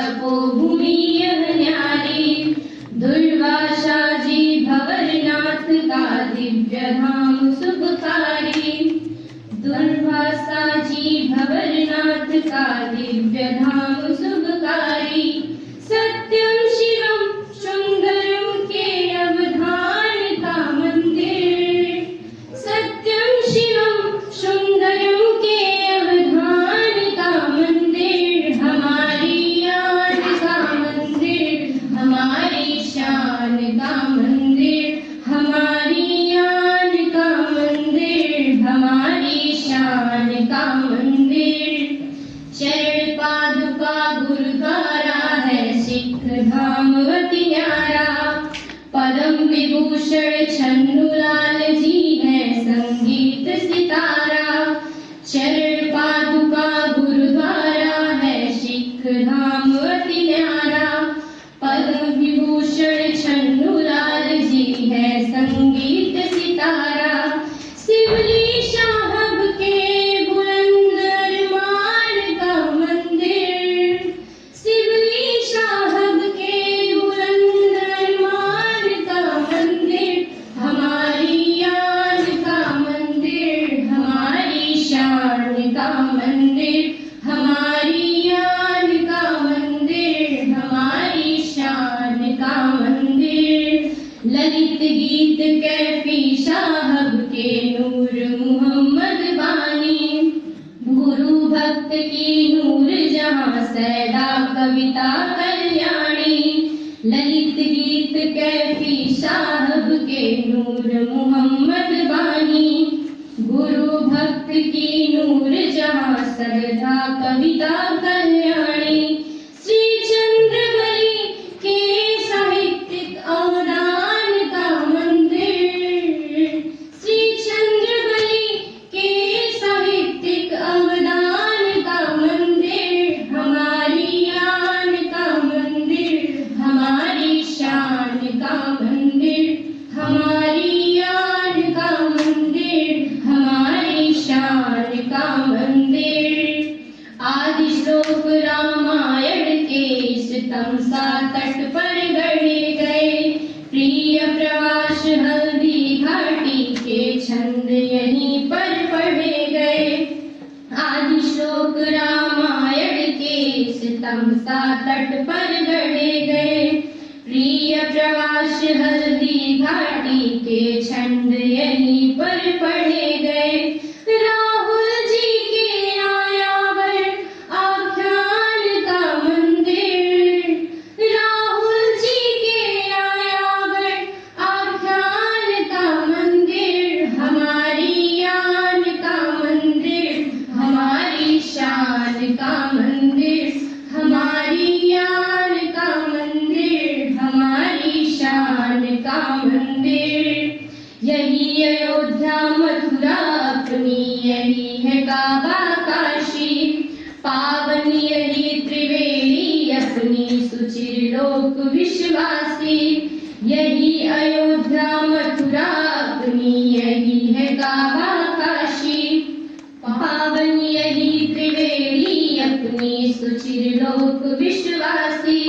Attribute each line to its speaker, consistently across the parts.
Speaker 1: तपोभूमि यह न्यारी। दुर्वासा जी भंवरनाथ का दिव्य धाम शुभकारी। दुर्वासा जी भंवरनाथ का दिव्य धाम शुभकारी। सत्यम शिवम सुंदरम के अवधान का मंदिर। सत्यम शिवम सुंदरम के अवधान का मंदिर। हमारी आन का मंदिर, हमारी शान का मंदिर। हमारी आन का मंदिर, हमारी शान का मंदिर। चरण पादुका गुरुद्वारा है सिख धाम अति न्यारा। परम विभूषण छन्नूलाल जी है संगीत सितारा। चरण पादुका गुरुद्वारा है सिख धाम अति न्यारा। परम विभूषण छन्नूलाल जी है संगीत सितारा। शिवली साहब के बुलंद अरमान का मंदिर। शिवली साहब के बुलंद अरमान का मंदिर। हमारी आन का मंदिर, हमारी शान का मंदिर। हमारी आन का मंदिर, हमारी शान का मंदिर। ललित गीत कैफी साहब के नूर मोहम्मद बानी। गुरु भक्त की नूर जहां सैदा कविता कल्याणी। ललित गीत कैफी साहब के नूर मोहम्मद बानी। गुरु भक्त की नूर जहां सदा कविता कल्याणी। श्री चंद्रवली के साहित्यिक अवदान का मंदिर। श्री चंद्रवली के साहित्यिक अवदान का मंदिर। हमारी आन का मंदिर, हमारी शान का मंदिर। हमारी आन का मंदिर, हमारी शान का मंदिर। आदि श्लोक रामायण के इस तमसा तट पर गढ़े गए। प्रिय प्रवास हल्दी घाटी के छंद यहीं पर पढ़े गए। आदि श्लोक रामायण के इस तमसा तट पर गढ़े गए। प्रिय प्रवास हल्दी घाटी के छंद यहीं पर पढ़े गए। राहुल जी के आयावर आख्यान का मंदिर। राहुल जी के आयावर आख्यान का मंदिर। हमारी आन का मंदिर, हमारी शान का मंदिर। हमारी आन का मंदिर, हमारी शान का मंदिर। यही अयोध्या मथुरा अपनी, यही है काबा काशी। पावन यही त्रिवेणी अपनी, सुचिर लोक विश्वासी। यही अयोध्या मथुरा अपनी, यही है काबा काशी। पावन यही त्रिवेणी अपनी, सुचिर लोक विश्वासी।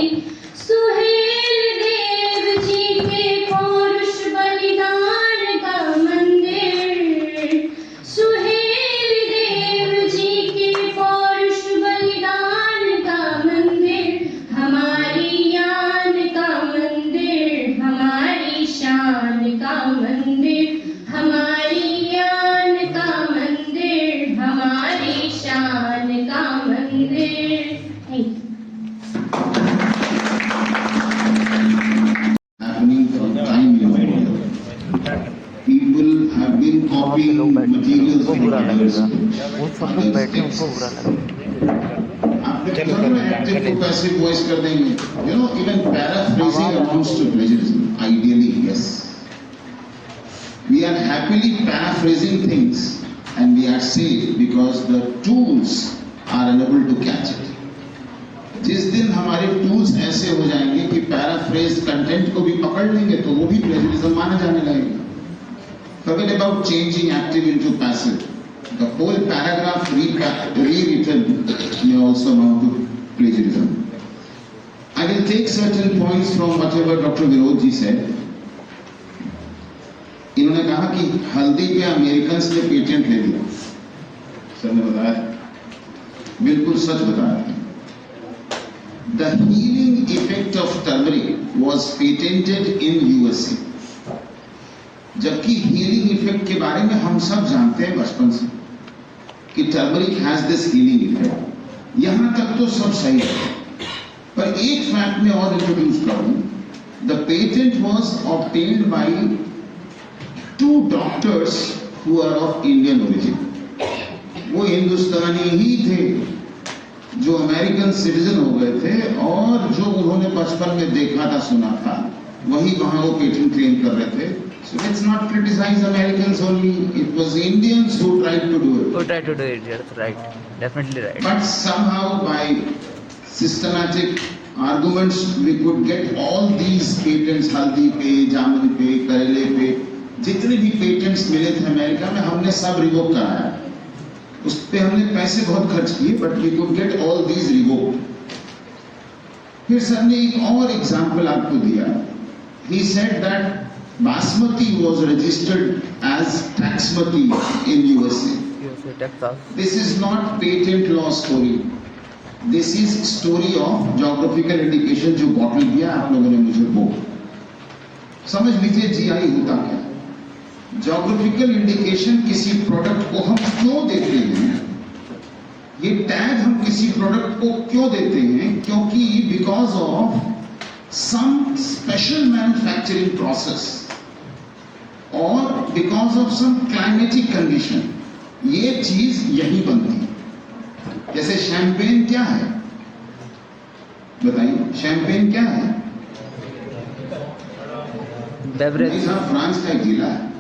Speaker 1: सुहेल देव जी के पौरुष बलिदान का मंदिर। सुहेल देव जी के पौरुष बलिदान का मंदिर। हमारी आन का मंदिर, हमारी शान का मंदिर। हमारी आन का मंदिर, हमारी शान का मंदिर।
Speaker 2: happening from time immemorial. People have been copying materials from others. Active to passive voice कर देंगे. You know, even paraphrasing amounts to plagiarism. Ideally, yes. We are happily paraphrasing things, and we are safe because the tools are unable to catch it. जिस दिन हमारे tools ऐसे हो जाएंगे कि paraphrase content को भी पकड़ लेंगे तो वो भी प्लेजरिज्म माना जाने लगेगा. Forget about changing active into passive. The whole paragraph rewritten may also amount to plagiarism. I will take certain points from whatever Dr. Vinod ji said. इन्होंने कहा कि हल्दी पे अमेरिकन्स ने पेटेंट ले लिया। सर ने बताया, बिल्कुल सच बताया। The healing effect of turmeric was patented in USA. जबकि healing effect के बारे में हम सब जानते हैं बचपन से कि turmeric has this healing effect. यहाँ तक तो सब सही है, पर एक फैक्ट में और इंट्रोड्यूस करूं। The patent was obtained by 2 doctors who are of Indian origin. वो हिंदुस्तानी ही थे जो अमेरिकन सिटीजन हो गए थे, और जो उन्होंने बचपन में देखा था, सुना था, वही वहां वो पेटेंट क्लेम कर रहे थे। So let's not criticize Americans only. It was Indians who tried to do it.
Speaker 3: Who tried to do it? That's right. Definitely right.
Speaker 2: But somehow by systematic arguments we could get all these patents, हल्दी पे, जामुन पे, करेले पे, जितने भी patents मिले थे America में, हमने सब रिवोक कराया। उस पे हमने पैसे बहुत खर्च किए, but we could get all these revoked. फिर सर ने एक और एग्जाम्पल आपको दिया। He said that Basmati was registered as Taxmati in USA.
Speaker 3: USA, Texas.
Speaker 2: This is not patent law story. This is story of geographical indication जो bottle दिया आप लोगों ने मुझे वो समझ लीजिए। GI होता क्या? Geographical indication किसी प्रोडक्ट को हम क्यों देते हैं? ये टैग हम किसी प्रोडक्ट को क्यों देते हैं? क्योंकि because of some special manufacturing process और because of some climatic condition ये चीज यही बनती है। जैसे शैंपेन क्या है बताइए? शैंपेन क्या है?
Speaker 3: बेवरेज।
Speaker 2: फ्रांस का एक जिला है,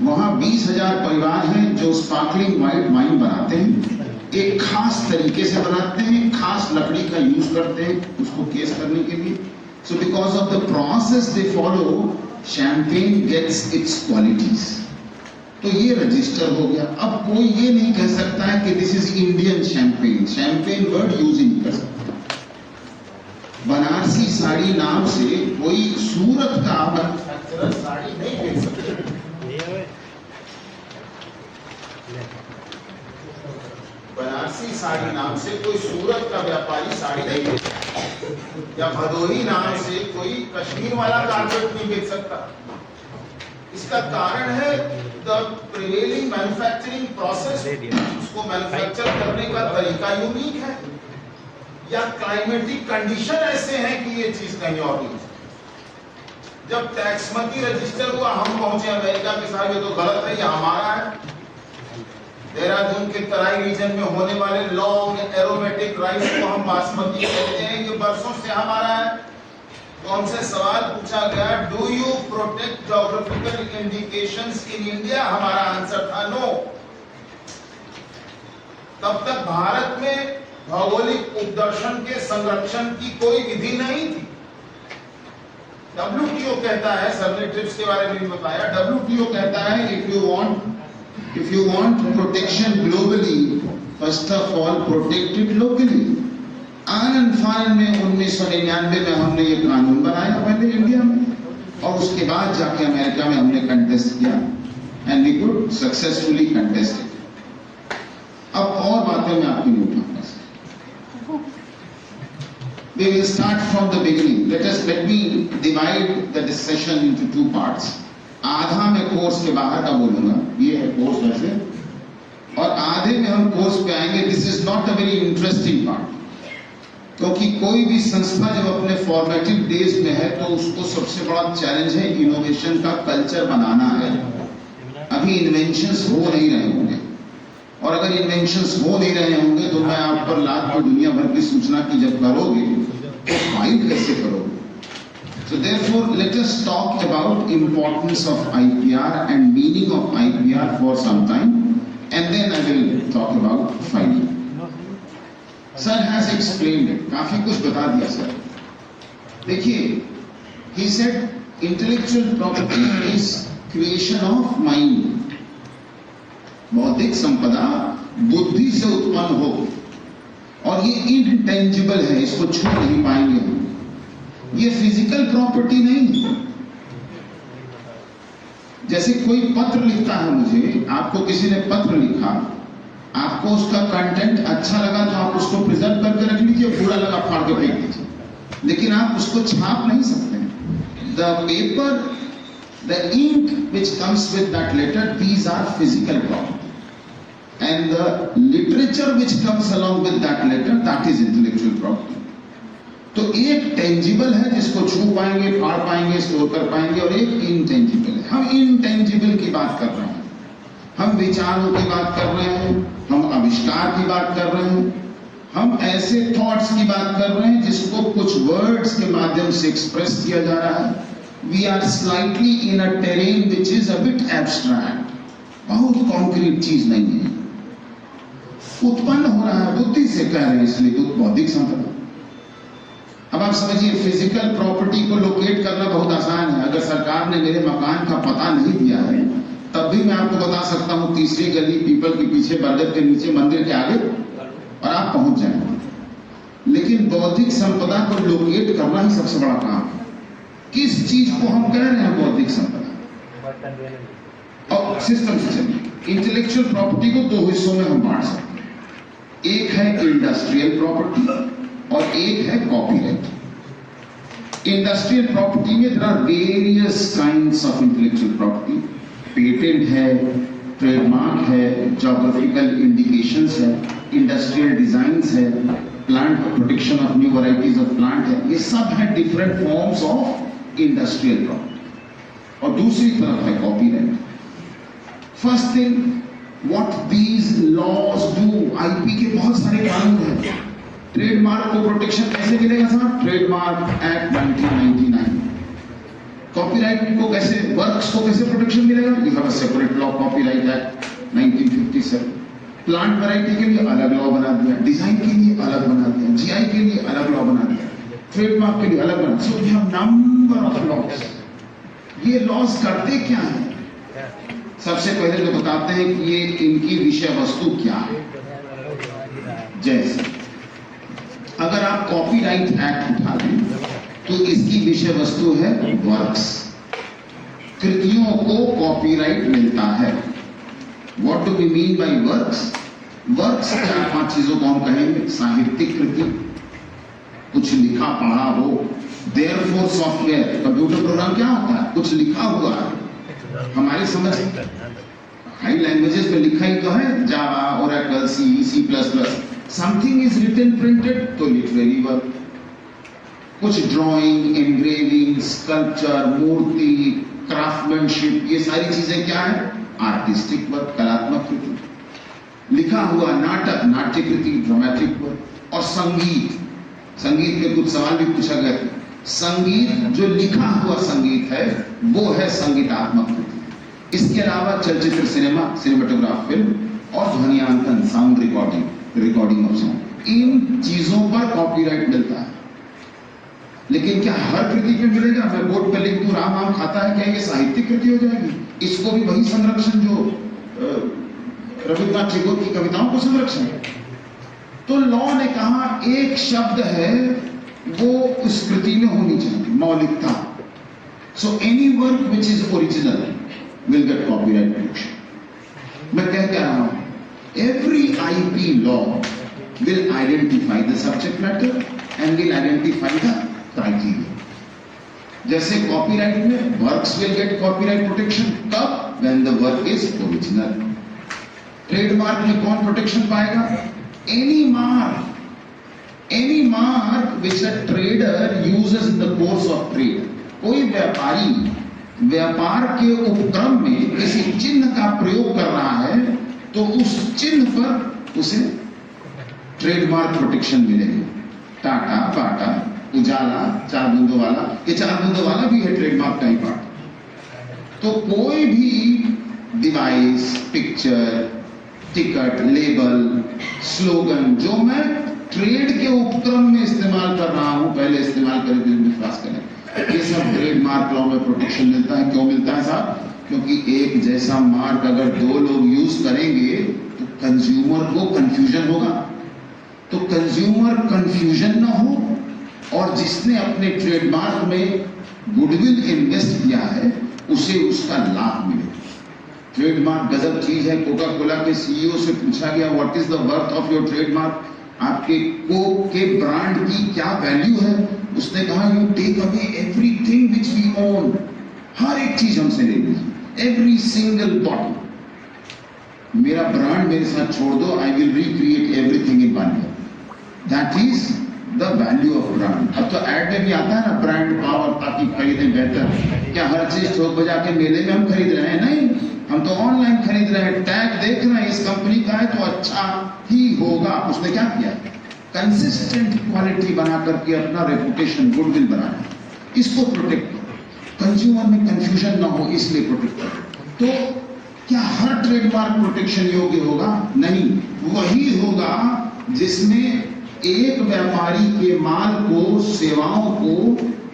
Speaker 2: वहां 20,000 परिवार हैं जो स्पार्कलिंग व्हाइट वाइन बनाते हैं। एक खास तरीके से बनाते हैं, खास लकड़ी का यूज करते हैं उसको केस करने के लिए। So because of the process they follow, champagne gets its qualities. तो ये रजिस्टर हो गया। अब कोई ये नहीं कह सकता है कि this is Indian champagne. Champagne word use नहीं कर सकता। बनारसी साड़ी नाम से कोई सूरत का मैन्युफैक्चरर साड़ी नहीं बेच सकता। बनारसी साड़ी नाम से कोई सूरत का व्यापारी साड़ी नहीं बेच सकता, या भदोही नाम से कोई कश्मीर वाला कारपेट नहीं बेच सकता। इसका कारण है द प्रिवेलिंग मैन्युफैक्चरिंग प्रोसेस। उसको मैन्युफैक्चर करने का तरीका यूनिक है, या क्लाइमेटिक कंडीशन ऐसे हैं कि ये चीज कहीं और नहीं। जब टैक्समती रजिस्टर हुआ, हम पहुंचे अमेरिका के साथ, ये तो गलत है, ये हमारा है। देहरादून के तराई रीजन में होने वाले लॉन्ग एरोमेटिक राइस को हम बासमती कहते हैं, ये बरसों से हमारा है। तो हमसे सवाल पूछा गया, do you protect geographical indications in India? हमारा आंसर था नो। तब तक भारत में भौगोलिक उपदर्शन के संरक्षण की कोई विधि नहीं थी। WTO कहता है, सर ने ट्रिप्स के बारे में भी बताया, WTO कहता है if you want protection globally, first of all protect it locally. आनंद फानन में 1999 में हमने ये कानून बनाया पहले इंडिया में, और उसके बाद जाके अमेरिका में हमने कंटेस्ट किया, and we could successfully contest it. अब और बातें मैं आपकी नहीं उठाऊंगा। We will start from the beginning. Let me divide the discussion into 2 parts. आधा मैं कोर्स के बाहर का बोलूंगा, ये है कोर्स वैसे, और आधे में हम कोर्स पे आएंगे। This is not a very interesting part, क्योंकि कोई भी संस्था जब अपने फॉर्मेटिव डेज में है तो उसको सबसे बड़ा चैलेंज है इनोवेशन का कल्चर बनाना है। अभी इन्वेंशंस हो नहीं रहे होंगे, और अगर इन्वेंशंस हो नहीं रहे होंगे तो मैं आप पर लाख को दुनिया भर की सूचना की जब करोगे तो फाइल कैसे करोगे? So therefore, let us talk about importance of IPR and meaning of IPR for some time, and then I will talk about filing. Sir has explained it. काफी कुछ बता दिया सर। देखिए, he said intellectual property is creation of mind. बौद्धिक संपदा बुद्धि से उत्पन्न हो, और ये इंटेंजिबल है, इसको छू नहीं पाएंगे ये फिजिकल प्रॉपर्टी नहीं है। जैसे कोई पत्र लिखता है मुझे, आपको किसी ने पत्र लिखा, आपको उसका कंटेंट अच्छा लगा तो आप उसको प्रिजर्व करके रख लीजिए, बुरा लगा फाड़ के फेंक दीजिए, लेकिन आप उसको छाप नहीं सकते। The paper, the ink which comes with that letter, these are physical property, and the literature which comes along with that letter, that is intellectual property. तो एक टेंजिबल है जिसको छू पाएंगे, फाड़ पाएंगे, स्टोर कर पाएंगे, और एक इनटेंजिबल है। हम इनटेंजिबल की बात कर रहे हैं, हम विचारों की बात कर रहे हैं, हम आविष्कार की बात कर रहे हैं, हम ऐसे थॉट्स की बात कर रहे हैं जिसको कुछ वर्ड्स के माध्यम से एक्सप्रेस किया जा रहा है। We are slightly in a terrain which is a bit abstract, बहुत कॉन्क्रीट चीज नहीं है, उत्पन्न हो रहा है, बुद्धि से कह रहे हैं, इसलिए बौद्धिक संपदा। अब आप समझिए, फिजिकल प्रॉपर्टी को लोकेट करना बहुत आसान है। अगर सरकार ने मेरे मकान का पता नहीं दिया है, तब भी मैं आपको बता सकता हूं, तीसरी गली पीपल के पीछे, बरगद के नीचे, मंदिर के आगे, और आप पहुंच जाएंगे। लेकिन बौद्धिक संपदा को लोकेट करना ही सबसे बड़ा काम है। किस चीज को हम कह रहे हैं बौद्धिक संपदा? और सिस्टम से चलिए, इंटेलेक्चुअल प्रॉपर्टी को दो हिस्सों में हम बांट सकते हैं। एक है इंडस्ट्रियल प्रॉपर्टी और एक है कॉपीराइट। इंडस्ट्रियल प्रॉपर्टी में there are various kinds of intellectual property. Patent है, ट्रेडमार्क है, ज्योग्राफिकल इंडिकेशंस है, इंडस्ट्रियल डिजाइन्स है, plant protection of new varieties of plant है। ये सब है different forms of industrial property. और दूसरी तरफ है copyright. First thing, what these laws do, IP के बहुत सारे कानून हैं। ट्रेडमार्क को प्रोटेक्शन कैसे मिलेगा साहब? Trademark act 1999। कॉपीराइट को कैसे, वर्क्स को कैसे प्रोटेक्शन मिलेगा? You have a separate law, copyright act 1957। Plant variety के लिए अलग लॉ बना दिया, डिजाइन के लिए अलग बना दिया, जीआई के लिए अलग लॉ बना दिया, ट्रेडमार्क के लिए अलग बना। So we have number of laws. ये लॉज करते क्या है? सबसे पहले तो बताते हैं कि ये इनकी विषय वस्तु क्या है। जैसे अगर आप कॉपीराइट एक्ट उठा लें तो इसकी विषय वस्तु है वर्क्स, कृतियों को कॉपीराइट मिलता है। What do we mean by works? Works 4-5 चीजों को हम कहेंगे। साहित्यिक कृति, कुछ लिखा पढ़ा हो। Therefore सॉफ्टवेयर, कंप्यूटर प्रोग्राम क्या होता है? कुछ लिखा हुआ है, हमारी समझ हाई लैंग्वेजेस में लिखा ही तो है, Java, Oracle, C++। Something is written, printed, तो लिटरेरी वर्क। कुछ ड्राइंग, एनग्रेविंग, स्कल्पचर, मूर्ति, क्राफ्टमैनशिप, ये सारी चीजें क्या है? आर्टिस्टिक वर्क, कलात्मक कृति। लिखा हुआ नाटक, नाट्य कृति, ड्रामेटिक वर्क। और संगीत, संगीत में कुछ सवाल भी पूछा गया था। संगीत, जो लिखा हुआ संगीत है, वो है संगीतात्मक कृति। इसके अलावा चलचित्र, सिनेमा, सिनेमेटोग्राफ, फिल्म और ध्वनियांकन, sound recording, recording of sound, इन चीजों पर कॉपीराइट मिलता है। लेकिन क्या हर कृति पे मिलेगा? मैं बोर्ड पे लिख दूं राम आम खाता है, क्या ये साहित्यिक कृति हो जाएगी? इसको भी वही संरक्षण जो रविन्द्रनाथ टैगोर की कविताओं को संरक्षण है। तो लॉ ने कहा एक शब्द है वो उस कृति में होनी चाहिए, मौलिकता। So any work which is original will get copyright protection. मैं कह रहा हूं, every IP law will identify the subject matter and will identify the criteria. जैसे कॉपीराइट में works will get copyright protection कब? when the work is original. Trademark में कौन protection पाएगा? any mark which a trader uses in the course of trade. कोई व्यापारी व्यापार के उपक्रम में किसी चिन्ह का प्रयोग कर रहा है तो उस चिन्ह पर उसे ट्रेडमार्क प्रोटेक्शन मिलेगी। टाटा, बाटा, उजाला, 4 बूंदों वाला, ये 4 बूंदों वाला भी है ट्रेडमार्क का ही पार्ट। तो कोई भी device, picture, ticket, label, slogan जो मैं ट्रेड के उपक्रम में इस्तेमाल कर रहा हूं, पहले इस्तेमाल करें फिर विश्वास करें, ये सब ट्रेडमार्क लॉ में प्रोटेक्शन मिलता है। क्यों मिलता है साहब? क्योंकि एक जैसा मार्क अगर 2 लोग यूज करेंगे तो कंज्यूमर को कंफ्यूजन होगा। तो कंज्यूमर कंफ्यूजन ना हो और जिसने अपने ट्रेडमार्क में गुडविल इन्वेस्ट किया है उसे उसका लाभ मिलेगा। ट्रेडमार्क गजब चीज है। कोका कोला के सीईओ से पूछा गया what is the worth of your trademark, आपके कोक के ब्रांड की क्या वैल्यू है? उसने कहा you take away everything which we own, हर एक चीज हमसे ले लीजिए, एवरी सिंगल बॉटल। मेरा ब्रांड मेरे साथ छोड़ दो, I will recreate everything in one year. That is the value of brand. अब तो ऐड में भी आता है ना ब्रांड पावर, ताकि खरीदें बेहतर। क्या हर चीज थोक बजा के मेले में हम खरीद रहे हैं? नहीं, हम तो ऑनलाइन खरीद रहे हैं। टैग देख रहे हैं इस कंपनी का है तो अच्छा ही होगा। उसने क्या किया? कंसिस्टेंट क्वालिटी बना करके अपना रेपुटेशन, गुडविल बनाया। इसको प्रोटेक्ट करो, कंज्यूमर में कंफ्यूजन ना हो, इसलिए प्रोटेक्ट करो। तो क्या हर ट्रेडमार्क प्रोटेक्शन योग्य होगा? नहीं, वही होगा जिसमें एक व्यापारी के माल को, सेवाओं को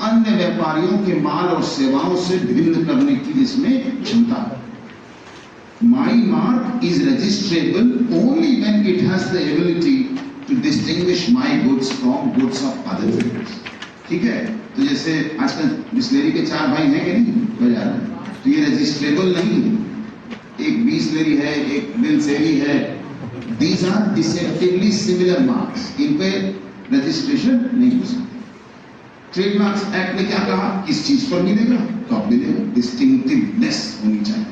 Speaker 2: अन्य व्यापारियों के माल और सेवाओं से भिन्न करने की जिसमें क्षमता है। My mark is registrable only when it has the ability to distinguish my goods from goods of other traders. ठीक है? तो जैसे आजकल बिस्लेरी के 4 भाई हैं कि नहीं बाजार में, तो ये रजिस्ट्रेबल नहीं है। एक बिस्लेरी है, एक बिलसेरी है। These are deceptively similar marks. इन पे रजिस्ट्रेशन नहीं हो सकती। ट्रेडमार्क्स एक्ट ने क्या कहा? किस चीज पर मिलेगा? कब मिलेगा? डिस्टिंक्टिवनेस होनी चाहिए,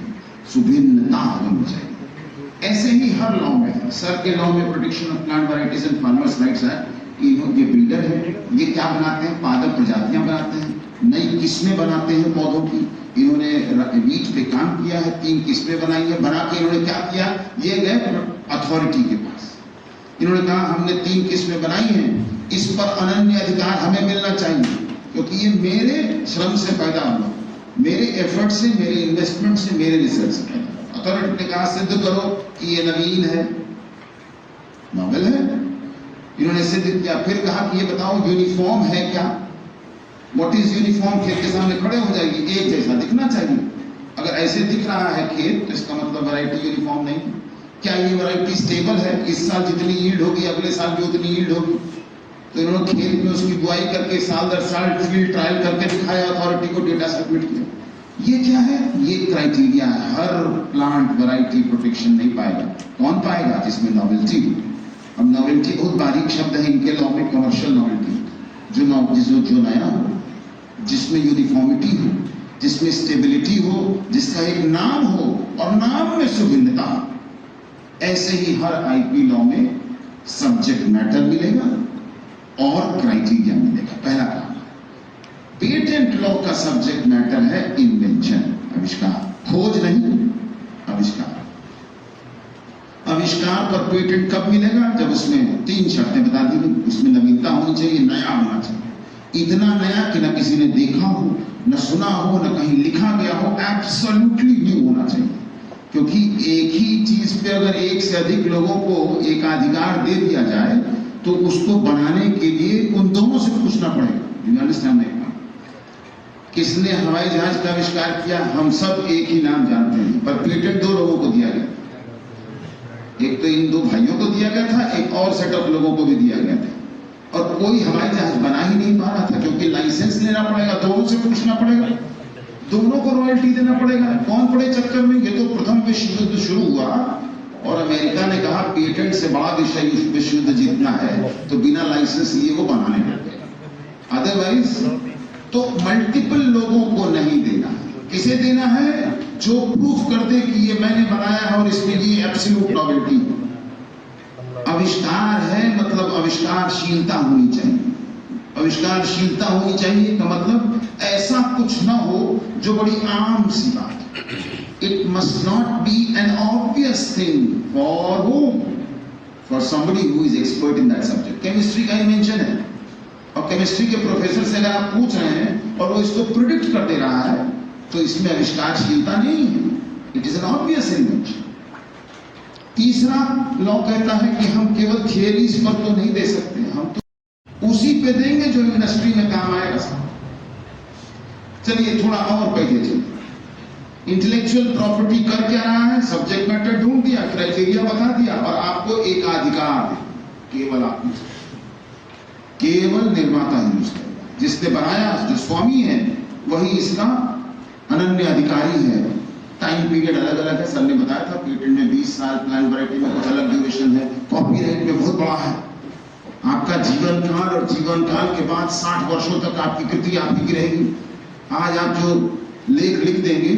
Speaker 2: सुभिन्नता होनी चाहिए। ऐसे ही हर लॉ में है। सर के लॉ में protection of plant varieties and farmers rights है। ये ब्रीडर है, ये क्या बनाते हैं? पादप प्रजातियां बनाते हैं, नई किस्में बनाते हैं पौधों की। इन्होंने वीट पे काम किया है, 3 किस्में बनाई है। बना के इन्होंने क्या किया? ये गए अथॉरिटी के पास, इन्होंने कहा हमने 3 किस्में बनाई हैं, इस पर अनन्य अधिकार हमें मिलना चाहिए, क्योंकि ये मेरे श्रम से पैदा हुआ, मेरे एफर्ट से, मेरे इन्वेस्टमेंट से, मेरे रिसर्च से पैदा। अथॉरिटी ने कहा सिद्ध करो कि ये नवीन है, नॉवेल है। इन्होंने सिद्ध किया, फिर कहा कि ये बताओ यूनिफॉर्म है क्या? What is uniform? खेत के सामने खड़े हो जाएगी, एक जैसा दिखना चाहिए। अगर ऐसे दिख रहा है खेत तो इसका मतलब वैरायटी यूनिफॉर्म नहीं। क्या ये वैरायटी स्टेबल है? इस साल जितनी यील्ड होगी अगले साल भी उतनी यील्ड होगी। तो इन्होंने खेत में उसकी बुआई करके साल दर साल फील्ड ट्रायल करके दिखाया, अथॉरिटी को डेटा सबमिट किया। ये क्या है? ये क्राइटेरिया है। हर प्लांट वैरायटी प्रोटेक्शन नहीं पाएगा। कौन पाएगा? जिसमें नॉवेल्टी हो। अब नॉवेल्टी बहुत बारीक शब्द है इनके लॉ में, कमर्शियल नॉवेल्टी, जो नया हो, जिसमें यूनिफॉर्मिटी हो, जिसमें स्टेबिलिटी हो, जिसका एक नाम हो और नाम में सुभिन्नता हो। ऐसे ही हर आईपी लॉ में सब्जेक्ट मैटर मिलेगा और क्राइटेरिया मिलेगा। पहला काम, पेटेंट लॉ का सब्जेक्ट मैटर है इन्वेंशन, आविष्कार, खोज नहीं, आविष्कार। आविष्कार पर पेटेंट कब मिलेगा? जब उसमें 3 शर्तें बता दी गई। उसमें नवीनता होनी चाहिए, नया होना चाहिए, इतना नया कि न किसी ने देखा हो, न सुना हो, न कहीं लिखा गया हो, एब्सोल्युटली न्यू होना चाहिए। क्योंकि एक ही चीज पे अगर एक से अधिक लोगों को एकाधिकार दे दिया जाए तो उसको बनाने के लिए उन दोनों से पूछना पड़ेगा। अंडरस्टैंड नहीं? किसने हवाई जहाज का आविष्कार किया? हम सब एक ही नाम जानते हैं, पर पेटेंट 2 लोगों को दिया गया। एक तो इन 2 भाइयों को दिया गया था, एक और सेट ऑफ लोगों को भी दिया गया था, और कोई हवाई जहाज बना ही नहीं पा रहा था, क्योंकि लाइसेंस लेना पड़ेगा, दोनों से पूछना पड़ेगा, दोनों को रॉयल्टी देना पड़ेगा। कौन पड़े चक्कर में? ये तो प्रथम विश्व युद्ध शुरू हुआ और अमेरिका ने कहा पेटेंट से बड़ा विश्व युद्ध जीतना है तो बिना लाइसेंस लिए वो बनाने लगे। अदरवाइज तो मल्टीपल लोगों को नहीं देना। किसे देना है? जो प्रूफ कर दे कि ये मैंने बनाया है और इसमें ये एब्सोल्यूट नॉवेल्टी। आविष्कार है मतलब आविष्कारशीलता होनी चाहिए। आविष्कारशीलता होनी चाहिए का मतलब ऐसा कुछ ना हो जो बड़ी आम सी बात। It must not be N obvious thing for whom? For somebody who is expert in that subject। Chemistry का इन्वेंशन है और केमिस्ट्री के प्रोफेसर से अगर आप पूछ रहे हैं और वो इसको प्रिडिक्ट कर दे रहा है तो इसमें आविष्कारशीलता नहीं है, it is an obvious invention. तीसरा लॉ कहता है कि हम केवल थियरीज पर तो नहीं दे सकते, हम तो उसी पे देंगे जो इंडस्ट्री में काम आएगा। चलिए थोड़ा और पहले चलिए। इंटेलेक्चुअल प्रॉपर्टी कर क्या रहा है? सब्जेक्ट मैटर ढूंढ दिया, क्राइटेरिया बता दिया और आपको एक अधिकार दे, केवल आप केवल निर्माता यूज करेगा। जिसने बनाया, जो स्वामी है, वही इसका अनन्य अधिकारी है। टाइम पीरियड अलग अलग है, सर ने बताया था, पेटेंट में 20 साल, प्लांट वैरायटी में कुछ अलग ड्यूरेशन है, कॉपीराइट में बहुत बड़ा है। आपका जीवन काल और जीवन काल के बाद 60 वर्षों तक आपकी कृति आपकी की रहेगी। आज आप जो लेख लिख देंगे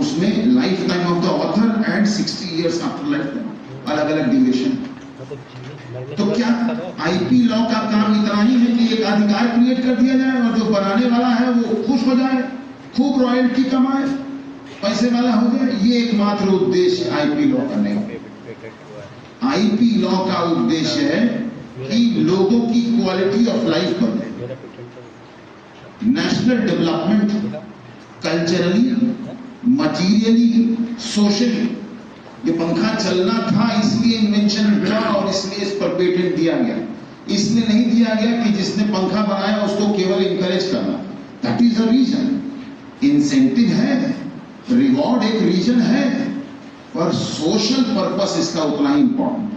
Speaker 2: उसमें life time of the author and 60 years after life time, अलग अलग ड्यूरेशन। तो क्या आईपी लॉ का काम इतना ही है कि एक अधिकार क्रिएट कर दिया जाए और जो बनाने वाला है वो खुश हो जाए, खूब रॉयल्टी कमाए, पैसे वाला हो जाए? ये एकमात्र उद्देश्य आईपी लॉ का नहीं है। आईपी लॉ का उद्देश्य है कि लोगों की क्वालिटी ऑफ लाइफ बढ़े, national development, culturally, materially, socially. ये पंखा चलना था इसलिए इन्वेंशन हुआ और इसलिए इस पर पेटेंट दिया गया। इसलिए नहीं दिया गया कि जिसने पंखा बनाया उसको केवल इंकरेज करना। That is the reason. Incentive है, रिवॉर्ड एक रीजन है, पर सोशल पर्पस इसका उतना ही इंपॉर्टेंट।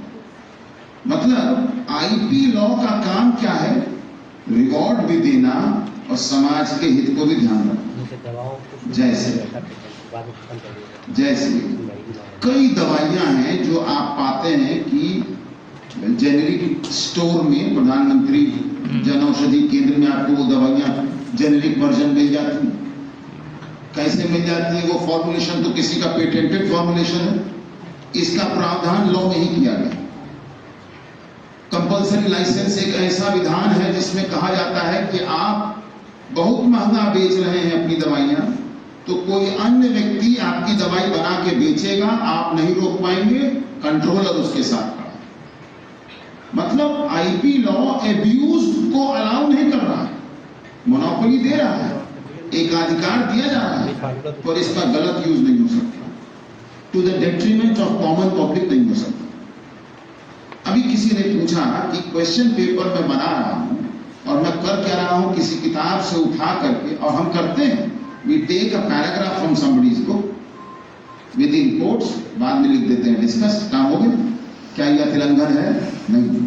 Speaker 2: मतलब आईपी लॉ का काम क्या है? रिवॉर्ड भी देना और समाज के हित को भी ध्यान रखना। जैसे कई दवाइयां हैं जो आप पाते हैं कि जेनेरिक स्टोर में, प्रधानमंत्री जन औषधि केंद्र में आपको वो दवाइयां जेनेरिक वर्जन मिल जाती है। कैसे मिल जाती है? वो फॉर्मुलेशन तो किसी का पेटेंटेड फॉर्मुलेशन है, इसका प्रावधान लॉ में ही किया गया। कंपल्सरी लाइसेंस एक ऐसा विधान है जिसमें कहा जाता है कि आप बहुत महंगा बेच रहे हैं अपनी दवाइयां, तो कोई अन्य व्यक्ति आपकी दवाई बना के बेचेगा, आप नहीं रोक पाएंगे, कंट्रोलर उसके साथ खड़ा है। मतलब आईपी लॉ एब्यूज को अलाउ नहीं कर रहा है, मोनोपोली दे रहा है, एकाधिकार दिया जा रहा है, पर इसका गलत यूज नहीं हो सकता, to the detriment of common public नहीं हो सकता। अभी किसी ने पूछा कि क्वेश्चन पेपर में बना रहा हूं और मैं कर क्या रहा हूं, किसी किताब से उठा करके, और हम करते हैं, we take a paragraph from somebody's book with in quotes, बाद में लिख देते हैं डिस्कस, काम हो गया। क्या यह तिलंघन है? नहीं।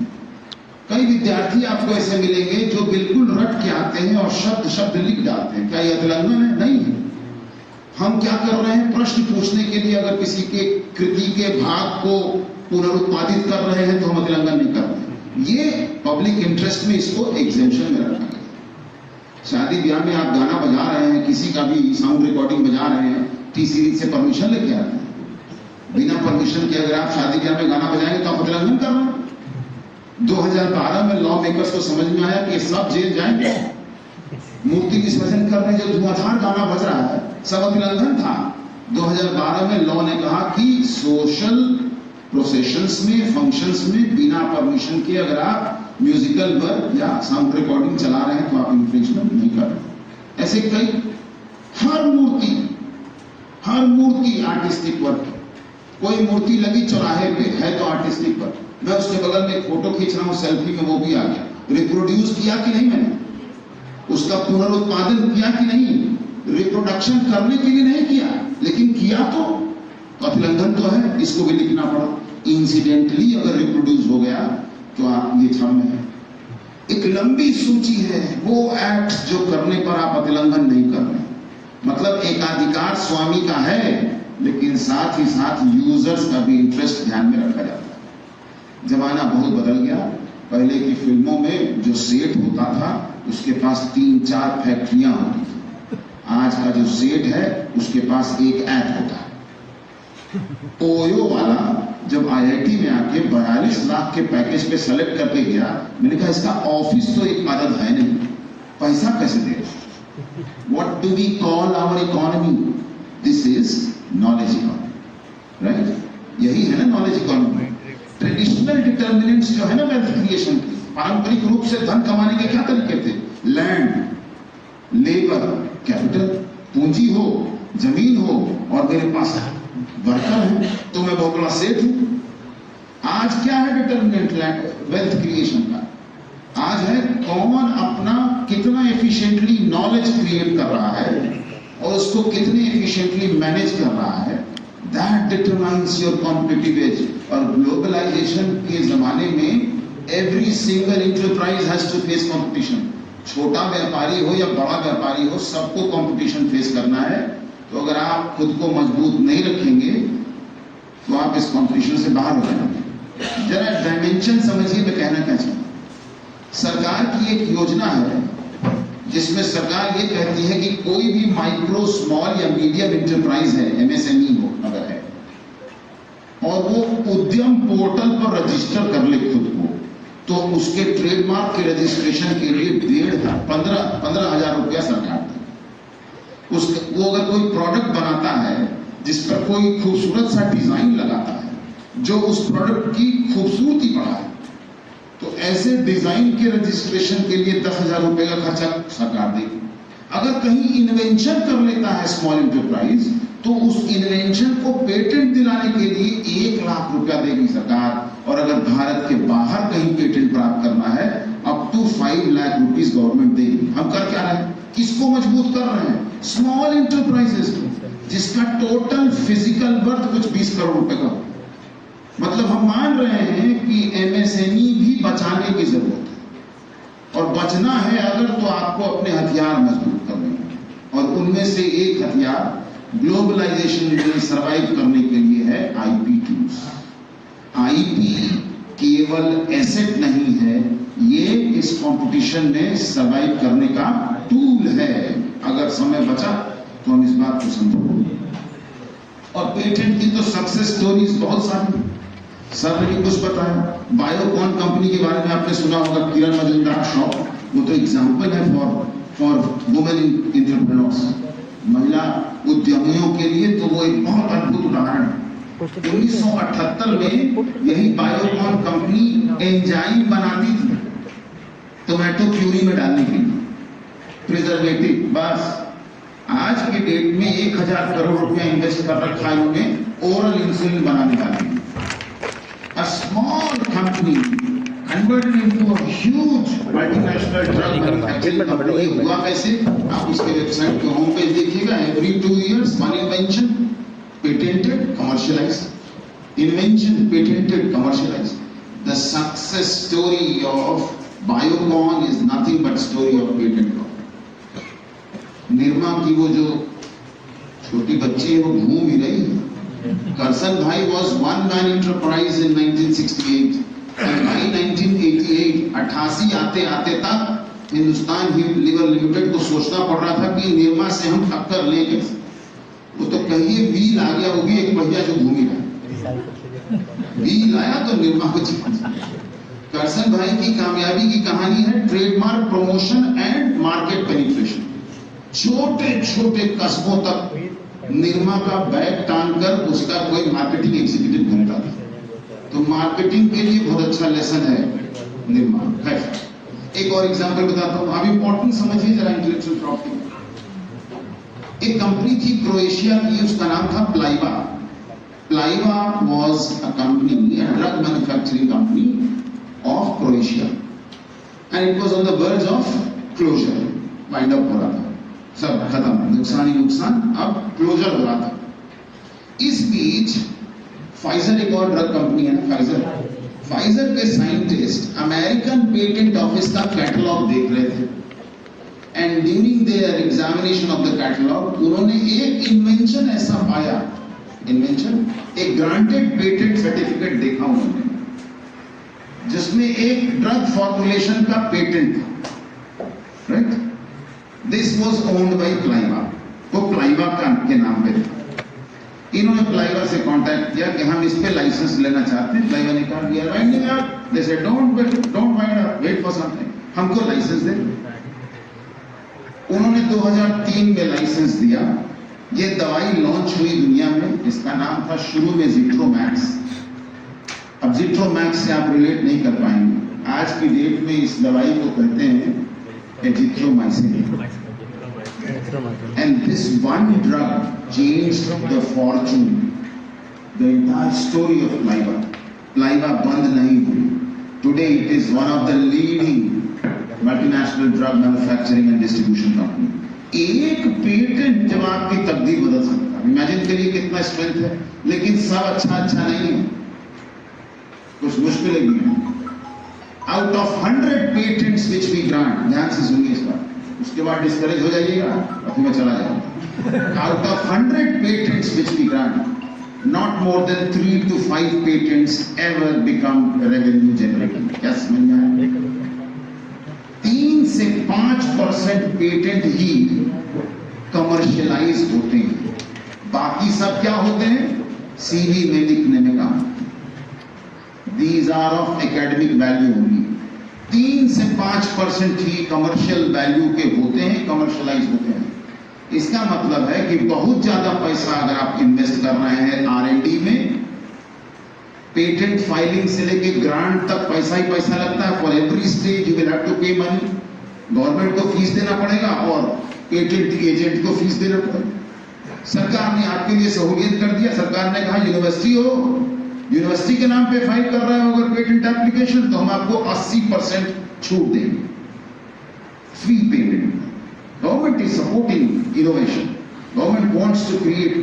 Speaker 2: कई विद्यार्थी आपको ऐसे मिलेंगे जो बिल्कुल रट के आते हैं और शब्द शब्द लिख डालते हैं। क्या यह तिलंघन है? नहीं है। हम क्या कर रहे हैं? प्रश्न पूछने के लिए अगर किसी के कृति के भाग को पुनरुत्पादित कर रहे हैं तो हम तिलंघन नहीं कर रहे। ये पब्लिक इंटरेस्ट में इसको एग्जेम्पशन में रखा गया। शादी ब्याह में आप गाना बजा रहे हैं, किसी का भी साउंड रिकॉर्डिंग बजा रहे हैं, टी सीरीज से परमिशन लेके आते हैं। बिना परमिशन के अगर आप शादी ब्याह में गाना बजाएंगे तो आप तिलंघन कर रहे हैं। 2012 में लॉ मेकर्स को समझ में आया कि सब जेल जाएंगे। मूर्ति विसर्जन कर रहे जो धुआंधार गाना बज रहा है सब तिलंघन था। 2012 में लॉ ने कहा कि सोशल प्रोसेशंस में, फंक्शंस में बिना परमिशन के अगर आप म्यूजिकल वर्क या साउंड रिकॉर्डिंग चला रहे हैं तो आप इन्फ्रिंजमेंट नहीं कर रहे। ऐसे कई, हर मूर्ति आर्टिस्टिक वर्क है। कोई मूर्ति लगी चौराहे पे है तो आर्टिस्टिक वर्क। मैं उसके बगल में एक फोटो खींच रहा हूं सेल्फी में, वो भी आ गया। रिप्रोड्यूस किया कि नहीं मैंने, उसका पुनरुत्पादन किया कि नहीं, रिप्रोडक्शन करने के लिए नहीं किया, लेकिन किया तो तिलंघन तो है, इसको भी लिखना पड़ा। इंसिडेंटली अगर रिप्रोड्यूस हो गया तो आप ये क्षम में है। एक लंबी सूची है वो एक्ट जो करने पर आप तिलंघन नहीं कर रहे। मतलब एकाधिकार स्वामी का है, लेकिन साथ ही साथ यूजर्स का भी इंटरेस्ट ध्यान में रखा जाता है। जमाना बहुत बदल गया। पहले की फिल्मों में जो सेठ होता था उसके पास 3-4 फैक्ट्रियां होती थी। आज का जो सेठ है उसके पास एक एक्ट होता है। ओयो वाला जब आईआईटी में आके 42 लाख के पैकेज पे सेलेक्ट करके गया, मैंने कहा इसका ऑफिस तो एक मदद है नहीं, पैसा कैसे दे? What do we call our economy? This is knowledge economy, right? यही है ना नॉलेज इकोनॉमी। ट्रेडिशनल डिटर्मिनेंट्स जो है ना वेल्थ क्रिएशन की, पारंपरिक रूप से धन कमाने के क्या तरीके थे? लैंड, लेबर, कैपिटल, पूंजी हो, जमीन हो, और मेरे पास वर्कर है तो मैं बहुत बड़ा सेठ हूं। आज क्या है डिटर्मिनेंट वेल्थ क्रिएशन का? आज है कौन अपना कितना एफिशिएंटली नॉलेज क्रिएट कर रहा है और उसको कितने एफिशिएंटली मैनेज कर रहा है। That determines your competitive as. और ग्लोबलाइजेशन के जमाने में Every single enterprise has to face competition. छोटा व्यापारी हो या बड़ा व्यापारी हो, सबको कंपटीशन फेस करना है। तो अगर आप खुद को मजबूत नहीं रखेंगे तो आप इस कंपटीशन से बाहर हो जाएंगे। जरा डायमेंशन समझिए मैं कहना क्या चाहता हूं। सरकार की एक योजना है जिसमें सरकार ये कहती है कि कोई भी माइक्रो, स्मॉल या मीडियम एंटरप्राइज है, MSME हो अगर है, और वो उद्यम पोर्टल पर रजिस्टर कर ले खुद को, तो उसके ट्रेडमार्क के रजिस्ट्रेशन के लिए 15,000 रुपया सरकार देगी। वो अगर कोई प्रोडक्ट बनाता है जिस पर कोई खूबसूरत सा डिजाइन लगाता है जो उस प्रोडक्ट की खूबसूरती बढ़ाए, तो ऐसे डिजाइन के रजिस्ट्रेशन के लिए 10,000 रुपए का खर्चा सरकार देगी। अगर कहीं इन्वेंशन कर लेता है स्मॉल एंटरप्राइज, तो उस इन्वेंशन को पेटेंट दिलाने के लिए 1 लाख रुपया देगी सरकार। और अगर भारत के बाहर कहीं पेटेंट प्राप्त करना है, up to 5 lakh rupees government देगी। हम कर क्या रहे हैं? किसको मजबूत कर रहे हैं? स्मॉल एंटरप्राइजेस जिसका टोटल फिजिकल वर्थ कुछ 20 करोड़ रुपए का। मतलब हम मान रहे हैं कि MSME भी बचाने की जरूरत है, और बचना है अगर तो आपको अपने हथियार मजबूत करने हैं। और उनमें से एक हथियार ग्लोबलाइजेशन में सर्वाइव करने के लिए है IP टूल्स। IP केवल एसेट नहीं है, ये इस कंपटीशन में सर्वाइव करने का टूल है। अगर समय बचा तो हम इस बात को समझेंगे। और पेटेंट की तो सक्सेस स्टोरीज बहुत सारी, सर ने भी कुछ बताया। बायोकॉन कंपनी के बारे में आपने सुना होगा, किरण मजुमदार शॉप, वो तो एग्जांपल है फॉर वुमेन एंटरप्रेन्योर्स, महिला उद्यमियों के लिए तो वो एक बहुत अद्भुत उदाहरण है। 1978 में यही बायोकॉन कंपनी एंजाइम बनाती थी टोमेटो प्यूरी में डालने के लिए, प्रिजर्वेटिव। बस आज के डेट में 1,000 करोड़ रुपया इन्वेस्ट कर रखा है उन्होंने ओरल इंसुलिन बनाने का। A small company converted into a huge multinational drug manufacturing company। हुआ कैसे? आप उसके वेबसाइट के होम पेज देखिएगा। Every 2 years one invention patented, commercialized, invention patented, commercialized। The success story of Biocon is nothing but story of patent law। Nirma की वो जो छोटी बच्ची है वो घूम ही रही है। करसन भाई was one man enterprise in 1968 and by 1988 88 आते आते तक हिंदुस्तान लीवर लिमिटेड को सोचना पड़ रहा था कि निर्मा से हम टक्कर लें कैसे। वो तो कहिए व्हील आ गया, वो भी एक पहिया जो घूम ही रहा। व्हील आया तो निर्मा को जीता। करसन भाई की कामयाबी की कहानी है trademark promotion and market penetration. छोटे छोटे कस्बों तक निर्मा का बैग टांगकर उसका कोई मार्केटिंग एग्जीक्यूटिव घूमता था। तो मार्केटिंग के लिए बहुत अच्छा लेसन है निर्मा। खैर एक और एग्जांपल बताता हूँ, आप इंपॉर्टेंट समझिए जरा इंटेलेक्चुअल प्रॉपर्टी। एक कंपनी थी क्रोएशिया की, उसका नाम था Pliva. Pliva was a company, a drug manufacturing company of Croatia and it was on the verge of closure. Wind up हो रहा था, सब खत्म, नुकसान ही नुकसान, अब क्लोजर हो रहा था। इस बीच फाइजर एक और ड्रग कंपनी है फाइजर। फाइजर के साइंटिस्ट अमेरिकन पेटेंट ऑफिस का कैटलॉग देख रहे थे and during their examination of the catalogue उन्होंने एक इन्वेंशन ऐसा पाया, इन्वेंशन एक ग्रांटेड पेटेंट सर्टिफिकेट देखा उन्होंने जिसमें एक ड्रग फॉर्मुलेशन का पेटेंट था, right. This was owned by Pliva, वो प्लाइवा के नाम पे था। इन्होंने प्लाइवा से कांटेक्ट किया कि हम इस पे लाइसेंस लेना चाहते हैं। प्लाइवा ने कहा we are winding up, they said don't wind up, wait for something, हमको लाइसेंस दे। उन्होंने 2003 में लाइसेंस दिया। ये दवाई लॉन्च हुई दुनिया में, इसका नाम था शुरू में जिट्रोमैक्स। अब जिट्रोमैक्स से आप रिलेट नहीं कर पाएंगे, आज की डेट में इस दवाई को कहते हैं azithromycin. And this one drug changed the fortune, the entire story of Plaiva. Plaiva बंद नहीं हुई। Today it is one of the leading multinational drug manufacturing and distribution company। एक पेटेंट जब आपकी तकदीर बदल सकता है, इमेजिन करिए कितना स्ट्रेंथ है। लेकिन सब अच्छा नहीं है, कुछ मुश्किलें भी हैं। Out of 100 patents which we grant, ध्यान से सुनिए इस बार, उसके बाद डिस्करेज हो जाइएगा और फिर मैं चला जाऊंगा। Out of 100 patents which we grant, not more than 3 to 5 patents ever become revenue generating। क्या समझ में आया? 3 से 5% पेटेंट ही कमर्शियलाइज होते हैं, बाकी सब क्या होते हैं? सीवी में लिखने में काम। These are of academic value only। 3 से 5% ही कमर्शियल वैल्यू के होते हैं, कमर्शियलाइज होते हैं। इसका मतलब है कि बहुत ज्यादा पैसा अगर आप इन्वेस्ट कर रहे हैं R&D में, पेटेंट फाइलिंग से लेके ग्रांट तक पैसा ही पैसा लगता है। For every stage you will have to pay money, government को फीस देना पड़ेगा और पेटेंट एजेंट को फीस देना पड़ेगा। सरकार ने आपके लिए सहूलियत कर दिया, सरकार ने कहा यूनिवर्सिटी हो, यूनिवर्सिटी के नाम पे फाइल कर रहे हो अगर पेटेंट एप्लीकेशन, तो हम आपको 80% छूट देंगे, free payment. Government is supporting innovation. Government wants to create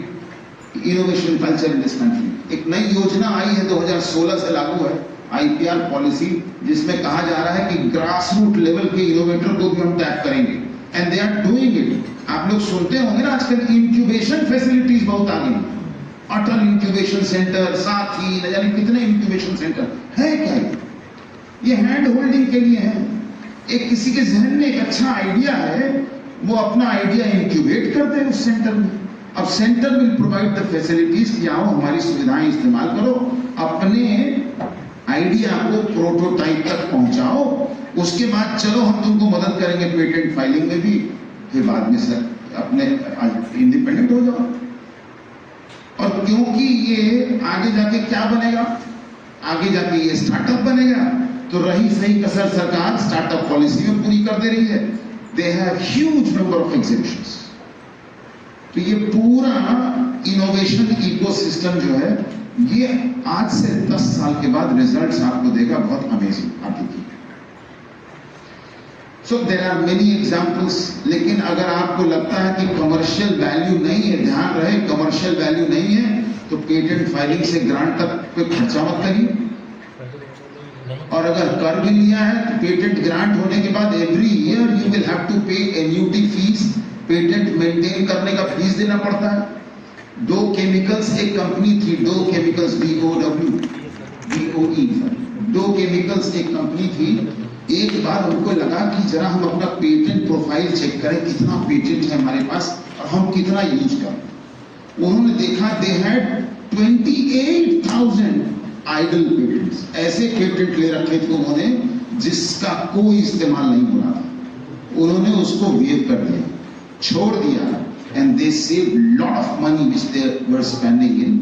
Speaker 2: innovation culture in this country. एक नई योजना आई है 2016 से लागू है, IPR पॉलिसी, जिसमें कहा जा रहा है कि ग्रास रूट लेवल के इनोवेटर को भी हम टैप करेंगे, and they are doing it. आप लोग सुनते होंगे ना आजकल इंक्यूबेशन फैसिलिटीज बहुत आ गई, अटल इंक्यूबेशन सेंटर, साथी, न जाने कितने इंक्यूबेशन सेंटर है। क्या ये हैंड होल्डिंग के लिए है? एक किसी के जहन में एक अच्छा आइडिया है, वो अपना आइडिया इंक्यूबेट करते हैं उस सेंटर में। अब centre will provide the facilities कि आओ हमारी सुविधाएं इस्तेमाल करो, अपने आइडिया को प्रोटोटाइप तक पहुंचाओ, उसके बाद चलो हम तुमको मदद करेंगे पेटेंट फाइलिंग में भी, फिर बाद में सर अपने इंडिपेंडेंट हो जाओ। और क्योंकि ये आगे जाके क्या बनेगा, आगे जाके ये स्टार्टअप बनेगा, तो रही सही कसर सरकार स्टार्टअप पॉलिसी में पूरी कर दे रही है। They have huge number of exhibitions। तो ये पूरा इनोवेशन इकोसिस्टम जो है, ये आज से 10 साल के बाद रिजल्ट्स आपको देगा, बहुत अमेजिंग। आप देखिए, so there are many examples. लेकिन अगर आपको लगता है कि कमर्शियल वैल्यू नहीं है, ध्यान रहे कमर्शियल वैल्यू नहीं है, तो पेटेंट फाइलिंग से ग्रांट तक पे खर्चा मत करिए। और अगर कर भी लिया है तो पेटेंट ग्रांट होने के बाद every year you will have to pay annuity fees, patent maintain करने का फीस देना पड़ता है। 2 केमिकल्स एक कंपनी थी, 2 केमिकल्स DOE, 2 केमिकल्स एक कंपनी थी। एक बार उनको लगा कि जरा हम अपना पेटेंट प्रोफाइल चेक करें, कितना पेटेंट है हमारे पास और हम कितना यूज करें। उन्होंने देखा दे हैड 28,000 आइडल पेटेंट्स, ऐसे पेटेंट ले रखे थे उन्होंने जिसका कोई इस्तेमाल नहीं हो रहा था। उन्होंने उसको वेव कर दिया, छोड़ दिया, and they save lot of money which they were spending in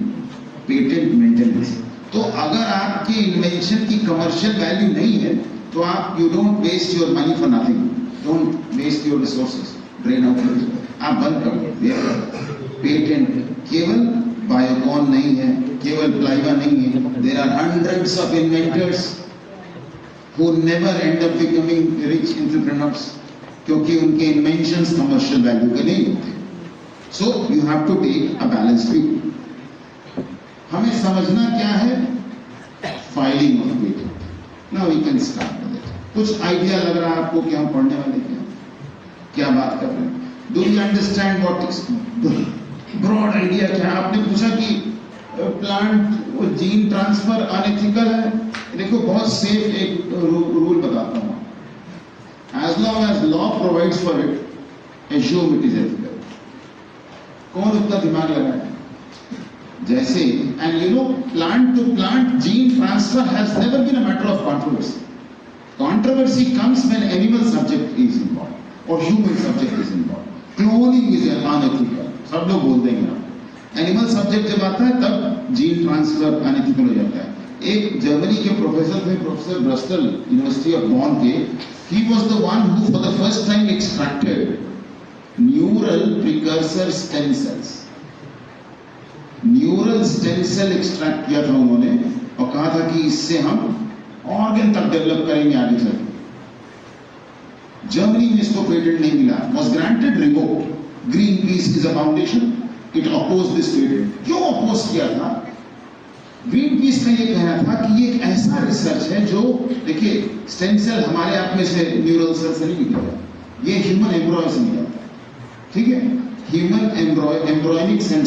Speaker 2: patent maintenance. तो अगर आपके इन्वेंशन की कमर्शियल वैल्यू नहीं है, तो आप you don't waste your money for nothing, don't waste your resources, drain out, आप बंद कर दो। पेटेंट केवल बायोकॉन नहीं है, केवल प्लाइवा नहीं है, there are hundreds of inventors who never end up becoming rich entrepreneurs, क्योंकि उनके inventions commercial value के नहीं होते। So you have to take a balanced view। हमें समझना क्या है, filing of patent। Now we can start with it। कुछ आइडिया लग रहा है आपको कि हम पढ़ने वाले क्या बात कर रहे हैं? Do you understand what is broad idea क्या है? आपने पूछा कि प्लांट जीन ट्रांसफर अनएथिकल है। देखो बहुत सेफ एक रूल बताता हूँ, as long as law provides for it, assume it is ethical. कौन उतना दिमाग लगाए? जैसे and you know plant to plant gene transfer has never been a matter of controversy. Controversy comes when animal subject is involved और human subject is involved. Cloning is unethical, सब लोग बोल देंगे ना। एनिमल सब्जेक्ट जब आता है तब जीन ट्रांसफर अनएथिकल हो जाता है। एक जर्मनी के प्रोफेसर थे, प्रोफेसर ब्रस्टल यूनिवर्सिटी ऑफ बॉन के, he was the one who for the first time extracted neural precursor stem cells. Neural stem cell extract किया था उन्होंने और कहा था कि इससे हम ऑर्गन तक डेवलप करेंगे आगे चलकर। जर्मनी में इसको पेटेंट नहीं मिला, was granted revoked। Greenpeace is a foundation, it opposed this patent। क्यों अपोज किया था? ग्रीन पीस का ये कहना था कि ये एक ऐसा रिसर्च है जो, देखिए, स्टेम सेल हमारे आप में से न्यूरल सेल से नहीं निकलेगा, ये ह्यूमन एम्ब्रॉय से निकलता है, ठीक है, ह्यूमन एम्ब्रॉयनिक स्टेम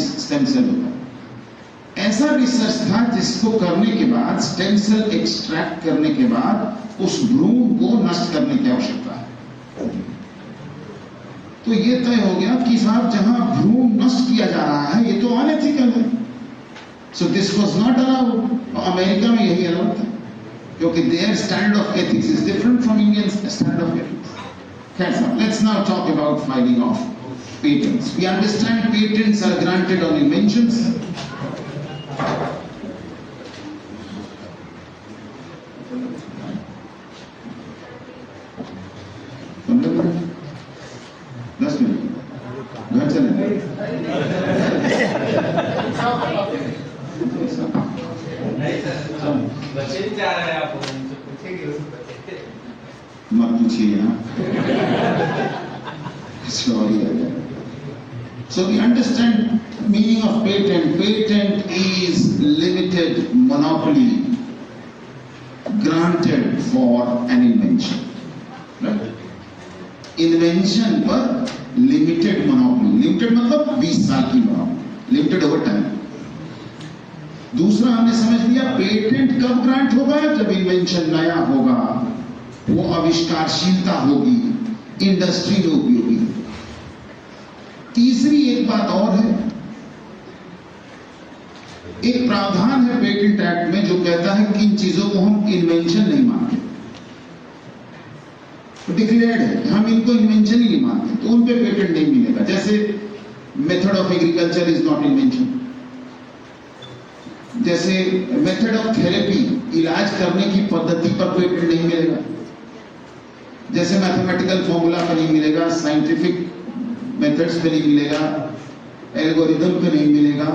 Speaker 2: सेल होता है। ऐसा रिसर्च था जिसको करने के बाद, स्टेम सेल एक्सट्रैक्ट करने के बाद उस भ्रूण को नष्ट करने की आवश्यकता है। तो ये तय हो गया कि साहब जहां भ्रूण नष्ट किया जा रहा है ये तो अनएथिकल है, so this was not allowed. America में यही अलाउड था, क्योंकि their standard of ethics is different from Indian standard of ethics. खैर साहब, let's now talk about filing of patents. We understand patents are granted on inventions. Last minute. घर चले।
Speaker 4: बच्चे जा रहे हैं आप उनसे पूछेंगे उसको बच्चे
Speaker 2: मत पूछिए ना। Sorry. So we understand meaning of patent. Patent is limited monopoly granted for an invention. Right? Invention पर limited monopoly. Limited मतलब 20 साल की monopoly. Limited over time. दूसरा हमने समझ लिया पेटेंट कब ग्रांट होगा, जब इन्वेंशन नया होगा, वो आविष्कारशीलता होगी, इंडस्ट्री में उपयोगी। तीसरी एक बात और है, एक प्रावधान है पेटेंट एक्ट में जो कहता है कि इन चीजों को हम इन्वेंशन नहीं मानते, डिक्लेयर्ड है कि हम इनको इन्वेंशन ही नहीं मानते, तो उन पे पेटेंट नहीं मिलेगा। जैसे method of agriculture is not invention, जैसे मेथड ऑफ थेरेपी, इलाज करने की पद्धति पर पेटेंट नहीं मिलेगा, जैसे मैथमेटिकल फॉर्मूला पर नहीं मिलेगा, साइंटिफिक मेथड्स पे नहीं मिलेगा, एल्गोरिदम पे नहीं मिलेगा,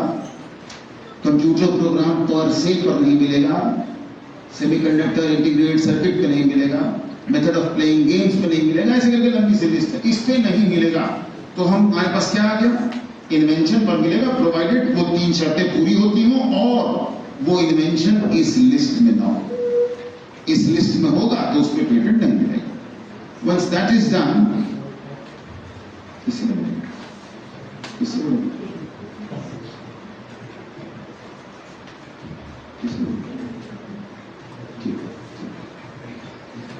Speaker 2: कंप्यूटर प्रोग्राम पर से पर नहीं मिलेगा, सेमीकंडक्टर इंटीग्रेटेड सर्किट पे नहीं मिलेगा, मेथड ऑफ प्लेइंग गेम्स पे नहीं मिलेगा, ऐसे करके लंबी सी लिस्ट है। इस पे नहीं मिलेगा तो हमारे पास क्या आ गया, इन्वेंशन पर मिलेगा, प्रोवाइडेड वो 3 शर्तें पूरी होती हों और वो इन्वेंशन इस लिस्ट में ना हो। इस लिस्ट में होगा तो उस पर पेटेंट नहीं मिलेगा। वंस दैट इज डन,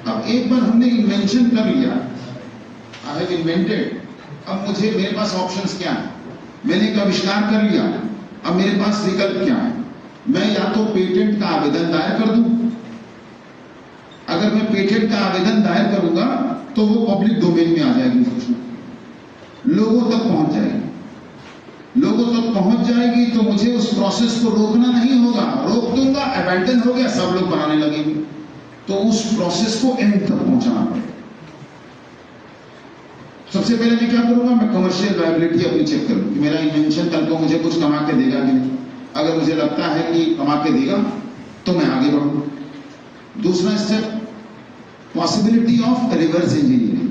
Speaker 2: अब एक बार हमने इन्वेंशन कर लिया, आई हैव इन्वेंटेड, अब मुझे, मेरे पास ऑप्शंस क्या है, मैंने एक आविष्कार कर लिया, अब मेरे पास विकल्प क्या है, मैं या तो पेटेंट का आवेदन दायर कर दूं, अगर मैं पेटेंट का आवेदन दायर करूंगा तो वो पब्लिक डोमेन में आ जाएगी, सोचना लोगों तक पहुंच जाएगी, लोगों तक पहुंच जाएगी तो मुझे उस प्रोसेस को रोकना नहीं होगा, रोक दूंगा, अबैंडन हो गया, सब लोग बनाने लगेंगे, तो उस प्रोसेस को एंड तक पहुंचाना पड़ेगा। सबसे पहले मैं क्या करूंगा, मैं कमर्शियल वायबिलिटी अपनी चेक करूंगा कि मेरा इन्वेंशन कल को मुझे कुछ कमा के देगा कि नहीं। अगर मुझे लगता है कि कमा के देगा तो मैं आगे बढ़ूंगा। दूसरा step, possibility of reverse engineering.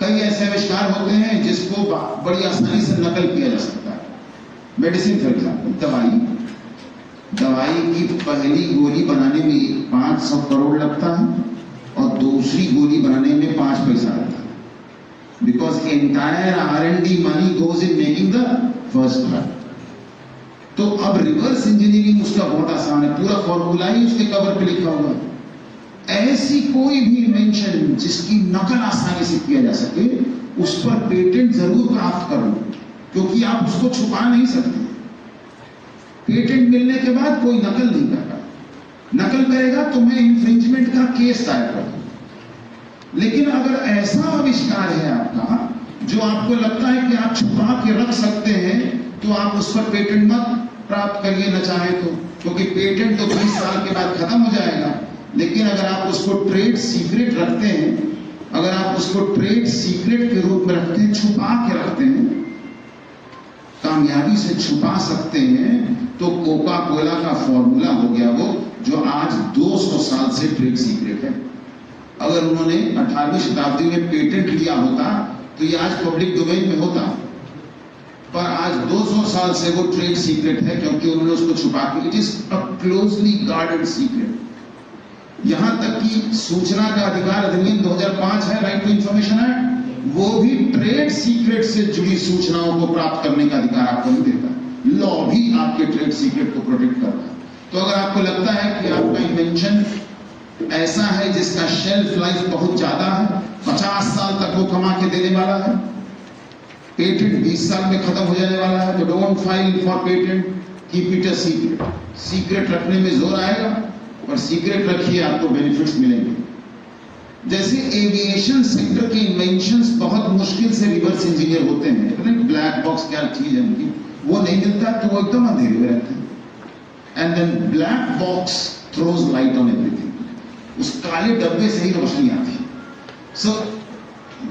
Speaker 2: कई ऐसे आविष्कार होते हैं जिसको बड़ी आसानी से नकल किया जा सकता है। मेडिसिन फॉर एग्जाम्पल, दवाई की पहली गोली बनाने में 500 करोड़ लगता है और दूसरी गोली बनाने में 5 पैसा लगता है, because entire R&D money goes in making the first drug. तो अब रिवर्स इंजीनियरिंग उसका बहुत आसान है, पूरा फॉर्मूला ही उसके कवर पे लिखा हुआ है। ऐसी कोई भी इन्वेंशन जिसकी नकल आसानी से किया जा सके, उस पर पेटेंट जरूर प्राप्त करो, क्योंकि आप उसको छुपा नहीं सकते। पेटेंट मिलने के बाद कोई नकल नहीं करता, नकल करेगा तो मैं इंफ्रिंजमेंट का केस दायर कर दूं। लेकिन अगर ऐसा आविष्कार है आपका जो आपको लगता है कि आप छुपा के रख सकते हैं, तो आप उस पर पेटेंट मत प्राप्त करिए न चाहे तो, क्योंकि पेटेंट तो 20 साल के बाद खत्म हो जाएगा। लेकिन अगर आप उसको ट्रेड सीक्रेट रखते हैं, अगर आप उसको ट्रेड सीक्रेट के रूप में रखते हैं, छुपा के रखते हैं, कामयाबी से छुपा सकते हैं, तो कोका कोला का फॉर्मूला हो गया वो, जो आज 200 साल से ट्रेड सीक्रेट है। अगर उन्होंने 18वीं शताब्दी में पेटेंट लिया होता तो ये आज पब्लिक डोमेन में होता। पर आज 200 साल से वो ट्रेड सीक्रेट है, क्योंकि उन्होंने उसको छुपा के, it is a closely guarded secret. यहां तक कि सूचना का अधिकार अधिनियम 2005 है, राइट टू इंफॉर्मेशन एक्ट, वो भी ट्रेड सीक्रेट से जुड़ी सूचनाओं को प्राप्त करने का अधिकार आपको नहीं देता। लॉ भी आपके ट्रेड सीक्रेट को प्रोटेक्ट कर रहा है। तो अगर आपको लगता है कि आपका इन्वेंशन ऐसा है जिसका शेल्फ लाइफ बहुत ज्यादा है, 50 साल तक वो कमा के देने वाला है, पेटेंट 20 साल में खत्म हो जाने वाला है, तो don't file for patent, keep it a secret. Secret रखने में जोर आएगा, और सीक्रेट रखिए, आपको बेनिफिट्स मिलेंगे। जैसे एविएशन सेक्टर के इन्वेंशंस बहुत मुश्किल से रिवर्स इंजीनियर होते हैं, ब्लैक बॉक्स क्या चीज है उनकी, वो नहीं मिलता तो वो एकदम अंधेरे में रहते हैं। And then black box throws light on everything, उस काले डब्बे से ही रोशनी आती है। So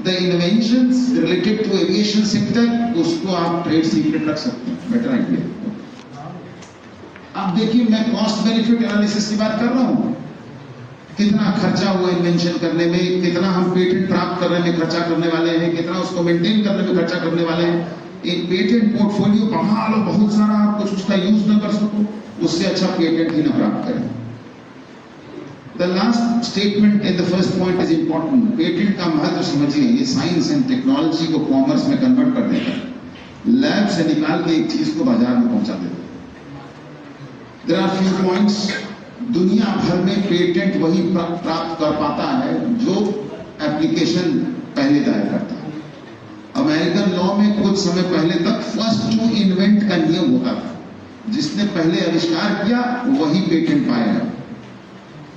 Speaker 2: the inventions related to aviation sector, उसको आप ट्रेड सीक्रेट रख सकते हैं, बेटर आइडिया। अब देखिए, मैं कॉस्ट बेनिफिट एनालिसिस की बात कर रहा हूं, कितना खर्चा हुआ इन्वेंशन करने में, कितना हम पेटेंट प्राप्त करने में खर्चा करने वाले हैं, कितना उसको मेंटेन करने में खर्चा करने वाले हैं। एक पेटेंट पोर्टफोलियो बढ़ा लो बहुत सारा, आप कुछ उसका यूज न कर सको, उससे अच्छा पेटेंट ही न प्राप्त करें। The last statement in the first point is important. Patent का महत्व समझिए, ये साइंस एंड टेक्नोलॉजी को कॉमर्स में कन्वर्ट कर देता है। लैब से निकाल के एक चीज को बाजार में पहुंचा देता है। There are few points. दुनिया भर में पेटेंट वही प्राप्त कर पाता है जो एप्लीकेशन पहले दायर करता है। अमेरिकन लॉ में कुछ समय पहले तक फर्स्ट टू इन्वेंट का नियम होता था, जिसने पहले आविष्कार किया वही पेटेंट पाएगा,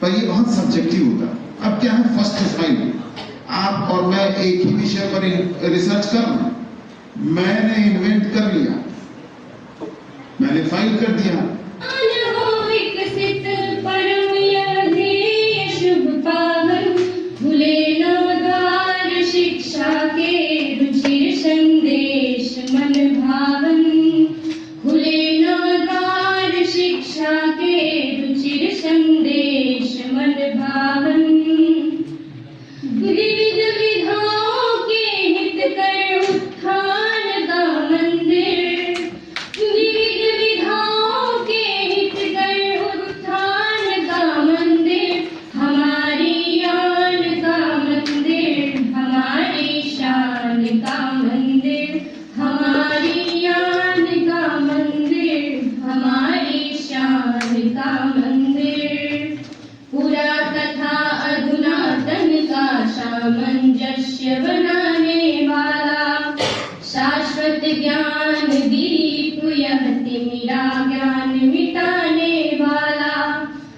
Speaker 2: पर ये बहुत सब्जेक्टिव होता। अब क्या है, फर्स्ट टू फाइल, आप और मैं एक ही विषय पर रिसर्च कर रहे हैं, मैंने इन्वेंट कर लिया, मैंने फाइल कर दिया,
Speaker 1: शिक्षा के रुचिर संदेश मन भावन, खुले न द्वार शिक्षा के रुचिर संदेश मन भावन। विविध विधाओं के हित कर उत्थान का मंदिर, विविध विधाओं के हित कर उत्थान का मंदिर, हमारी आन का मंदिर, हमारी शान का मंदिर, हमारी आन का मंदिर, हमारी शान का मंदिर। पुरा तथा अधुनातन का सामंजस्य बनाने वाला, शाश्वत ज्ञान दीप यह तिमिरा ज्ञान मिटाने वाला।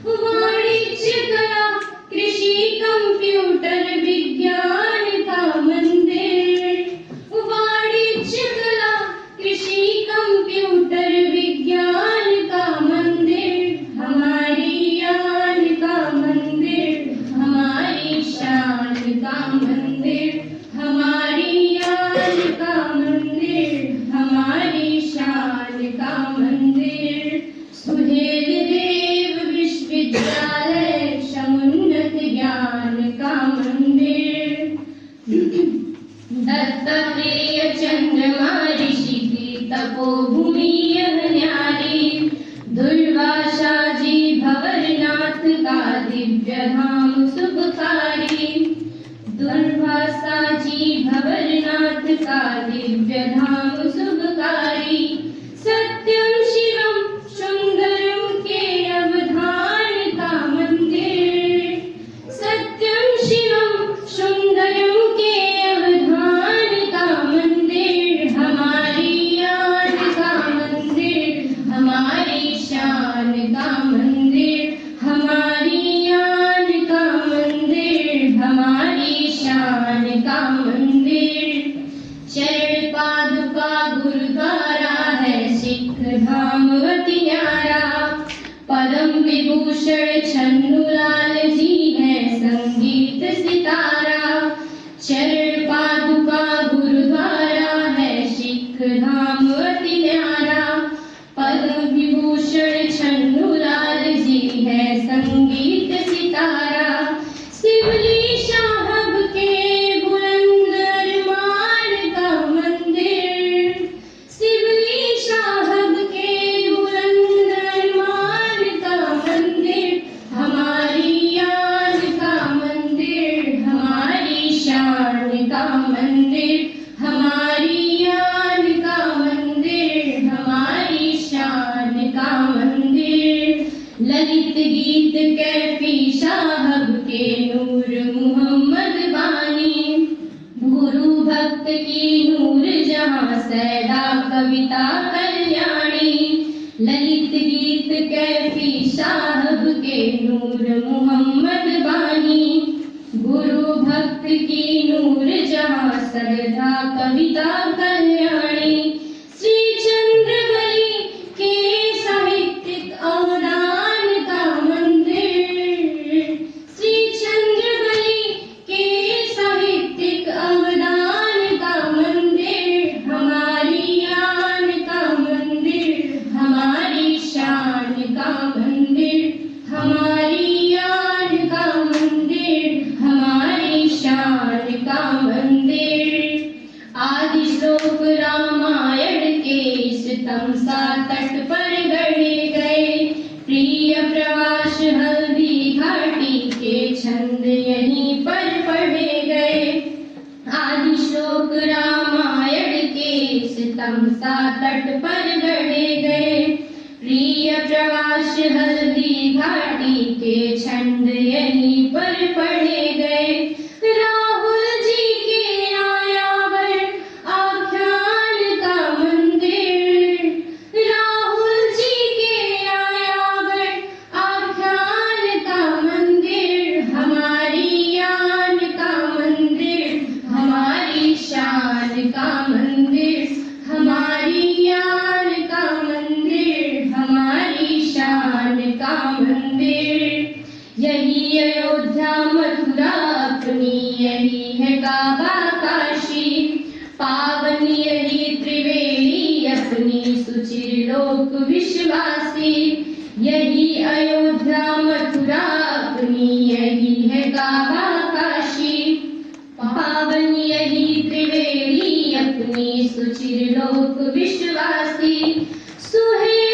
Speaker 1: वाणिज्य कला कृषि कंप्यूटर विज्ञान का मंदिर, वाणिज्य कला कृषि कंप्यूटर विज्ञान का मंदिर, हमारी आन का मंदिर, हमारी शान का मंदिर, हमारी आन का मंदिर, हमारी शान का मंदिर। सुहेल देव विश्वविद्यालय समुन्नत ज्ञान का मंदिर। दत्तात्रेय चंद्रमा ऋषि की तपोभूमि यह न्यारी, दुर्वासा जी भंवरनाथ का दिव्य धाम शुभकारी, दुर्वासा जी भंवरनाथ का दिव्य धाम शुभकारी। सत्यम शिवम सुंदरम के अवधान का मंदिर, सत्यम शिवम सुंदरम के अवधान का मंदिर, हमारी आन का मंदिर, हमारी शान का मंदिर, हमारी आन का मंदिर, हमारी शान का मंदिर। चरण पादुका गुरुद्वारा है सिख धाम अति न्यारा, परम विभूषण छन्नूलाल जी है संगीत सितारा। चरण पादुका गुरुद्वारा है सिख धाम अति न्यारा, परम विभूषण छन्नूलाल जी है संगीत सितारा। शिवली साहब के बुलंद अरमान का मंदिर, शिव जहाँ सैदा कविता कल्याणी, ललित गीत कैफी साहब के नूर मोहम्मद बानी, गुरु भक्त की नूर जहाँ श्रद्धा कविता कल्याणी, श्री चंद्रवली के साहित्यिक अवदान का मंदिर, श्री चंद्रवली के साहित्यिक अवदान का मंदिर, हमारी आन का मंदिर, हमारी शान का मंदिर, हमारी आन का मंदिर, हमारी शान का मंदिर। आदि श्लोक रामायण के इस तमसा तट पर गढ़े गए, प्रिय प्रवास हल्दी घाटी के छंद यहीं पर पढ़े गए। आदि श्लोक रामायण के इस तमसा तट पर गढ़े गए, प्रिय प्रवास हल्दी घाटी के छंद यहीं पर पढ़े गए। राहुल जी के आयावर आख्यान का मंदिर, राहुल जी के आयावर आख्यान का मंदिर, हमारी आन का मंदिर, हमारी शान का मंदिर, हमारी आन का मंदिर, हमारी शान का मंदिर। यही अयोध्या मथुरा अपनी, यही है काबा काशी, पावन यही त्रिवेणी अपनी, सुचिर लोक विश्वासी। यही अयोध्या मथुरा अपनी, यही है काबा काशी, पावन यही त्रिवेणी अपनी, सुचिर लोक विश्वासी। सुहे